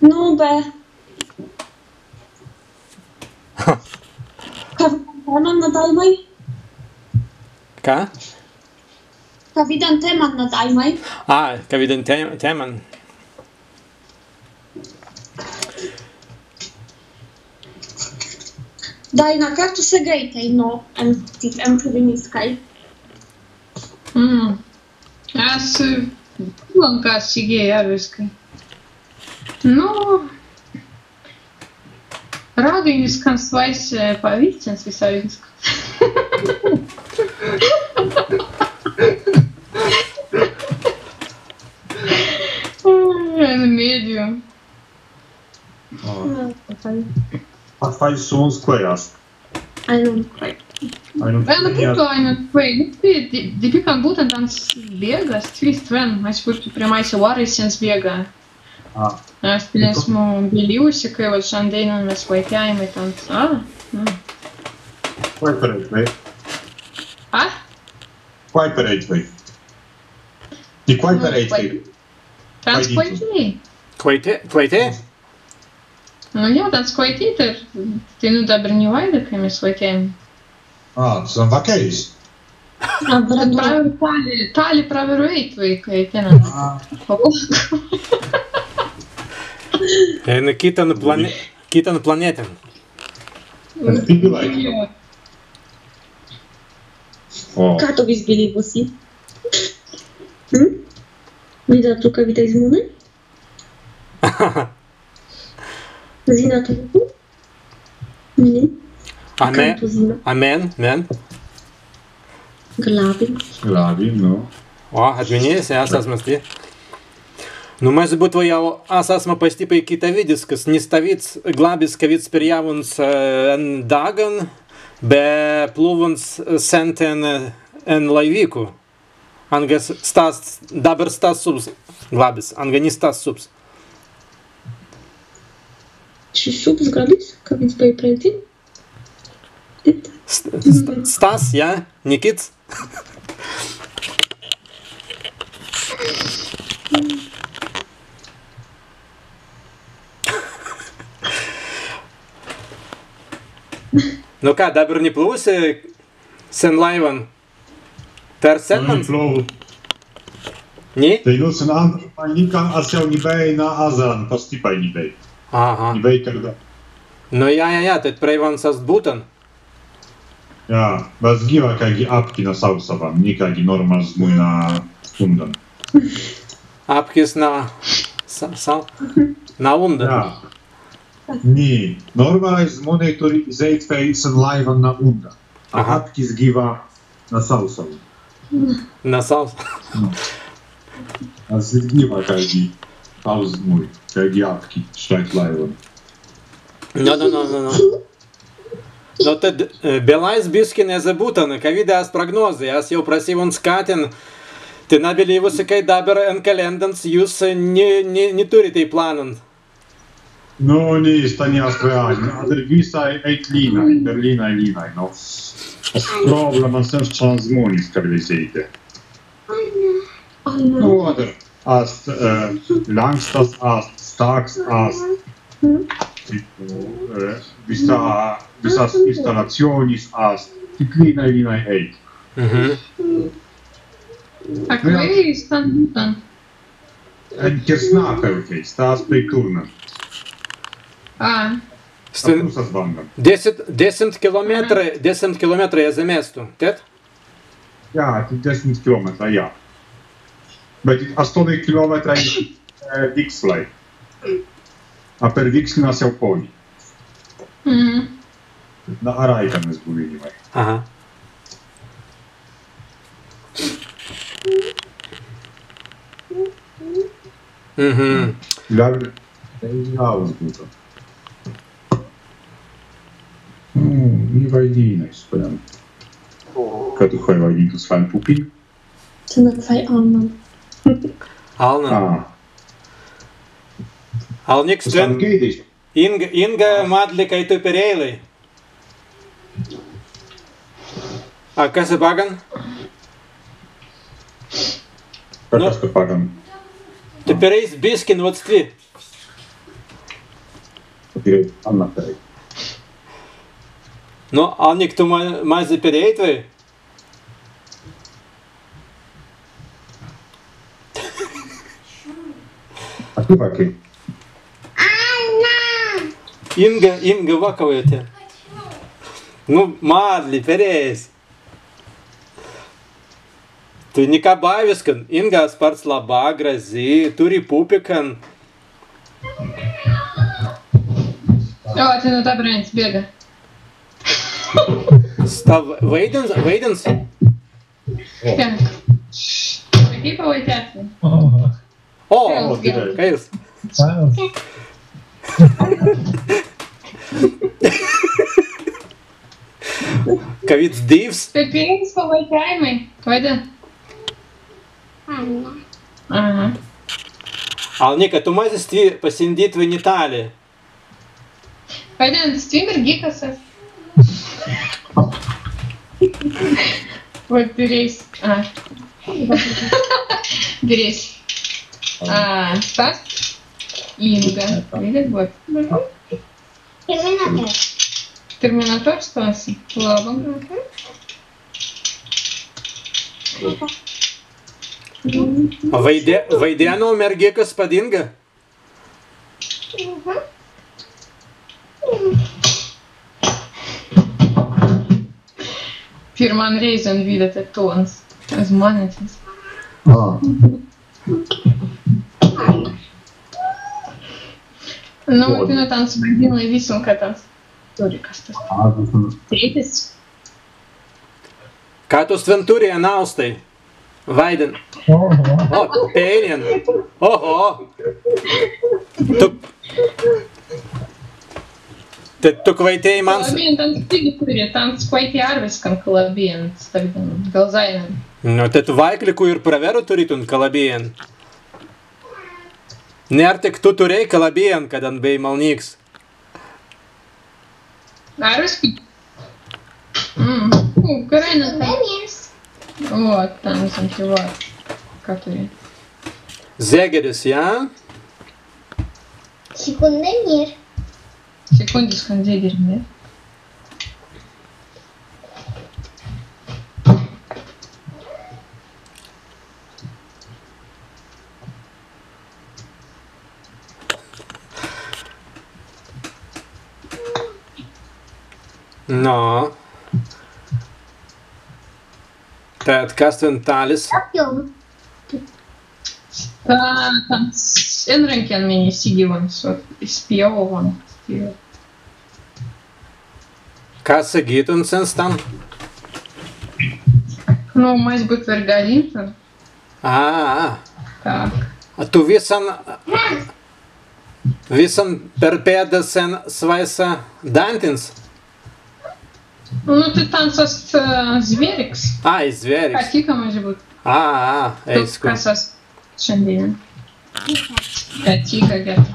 Nu, be. Kapitan nadajmaj? Ką? Kapitan temat nadajmaj? Kapitan teman. Dajna, как tu se gejtej, no, tih empirinistkaj? Es lankās Sigēja viskai. Nu, rādīniskans vais pavīcens visādiniskas. Medium. Wat faz sons klejās? Ainult kvai. Dipikam būtent ants biegas, tvistven, es būtu priemaisi varīsiens biegā. Es esmu biļījusi, ka jau šandien mēs vaikējami tant. Vai pareizi, vai? Vai pareizi, vai? Tik vai pareizi, vai? Tāds Kvaitē? Nu jā, tāds kvaitīt ir. Tai nu dabar не vaida, ka mēs vaikējami. Tas ir vakējis. Tāli praveru eit vaikai, tēnā. Kita на планете. Kā tu visbilībusi? Vida tu ka vita izmune? Zina tu? Amen. Glābi, nu. Atminies, esmu. Nu, mēs būtu jau esmu pastipai kita vidis, kas nestavīts glābis, ka vids per jauns dagan, be plūvans senten en laivīku. Angas dabar stas subs glābis, anga ne stas subs. Šis subs glābis, ka vids bija pretī? Stas, jā, Nikits? Nu kā, dabar neplūsi sen laivan? Tā ir senmans? Ni? Tai nu sen nikan asjau nibēja na azan, pas tipai nibēja. Nibēja kada. Nu jā, tad preivans ast būtan. Jā, bet giva kāgi apki na sausavam, nikāgi normāls mūj na undan. Apkis na undan? Jā. Nī, normālais mūnei tur zeitspēj sen laivan na undan. Apkis giva na sausavam. Na sausavam? Tas ir giva kāgi pauz mūj, kāgi apki šeit laivan. Nu tad belais biški nezabūtana, ka vidās prognozi, es jau prasīju un skatin, te nabilivusi, kai dabar en kalendans jūs neturite plānan. Nu, niistä reaalni. Adr visai eit līnai, Berlīnai, no. Problēma sen transmonis, kad visīte. Nu, adr, ast langstas, ast staks, ast visas installationis, ast tik līnai eit. Ak, vējis tan būtan? En kersnākavkeis, tās pie turna. 10 kilometrų за место, тет? Jā, 10 kilometrā, jā. Bet 8 kilometrā Vikslai. Per Viksli nas jau poļi. Na Araikan mēs buvīni vai. Aha. Jāuzbūta. Nie vaidīnais, prям. Kad tu vai vaidītu svajam pupiņu? Tu nakvaj Alman. Alna. Alniks, Inga madli, kai tu per eilai. A kas ir pagan? Kas par pagan? Tu pereis biskin, вот стві. Окей, Анна перей. Ну, Анник, tu mai zaperei, vai? А ти паки? Inga vakavote. Nu, Madli, pereis. Tu nekabaviskan. Inga sparts labā, grazi, turi pupikan. O, tai nu dabar viens bėga. Stav vaidins? Tiek. Kaip pavaitėti? O, Gerai. Kails. Kavits divs. Pepėjinis pavaitėjimai. Vadin? Aha. Alnika, tu mazi стві pasindit в Італії. Vadin, stvim ir gykasas. Вот берись. Берись. Стас? Инга. Видишь, вот. Терминатор. Терминатор Стас? Ладно. Vaideno mergikas padinga? Pirman reizēm vidate tons. Uzmanīties. Nu, tai ten suvaidinai visum, kad tas turi kas tas. Tėtis. Ką tu Sventūrėje naustai? Vaidin. O, peilin. Oho. Tu kvaitėjai man... Kalabien, ten stigi turi, ten skvaitė ar viskam kalabien. Gal zainam. Nu, tai tu vaiklikų ir praveru turitun kalabien. Ne ar tik tu turėjai kalabien, kad ant bei malnyks. Ar viskam? Gerai, ne ten. O, ten santyvat. Ką turi? Zegeris, ja? Секундомер. Секундис, кондегер, не? No. Tad kas Ventalis? Артем. Там Энренкен меня сигиванс, вот, испьевыван. Kas Gytunsens tam? Ну, мать будет Варгалинтон. Так. A tu visam per pėdą sen svaisa dantins? Ну, ты танцас зверикс. Ai, zveris. Катика может быть. Eisku. Касас Шандина. Катика где-то.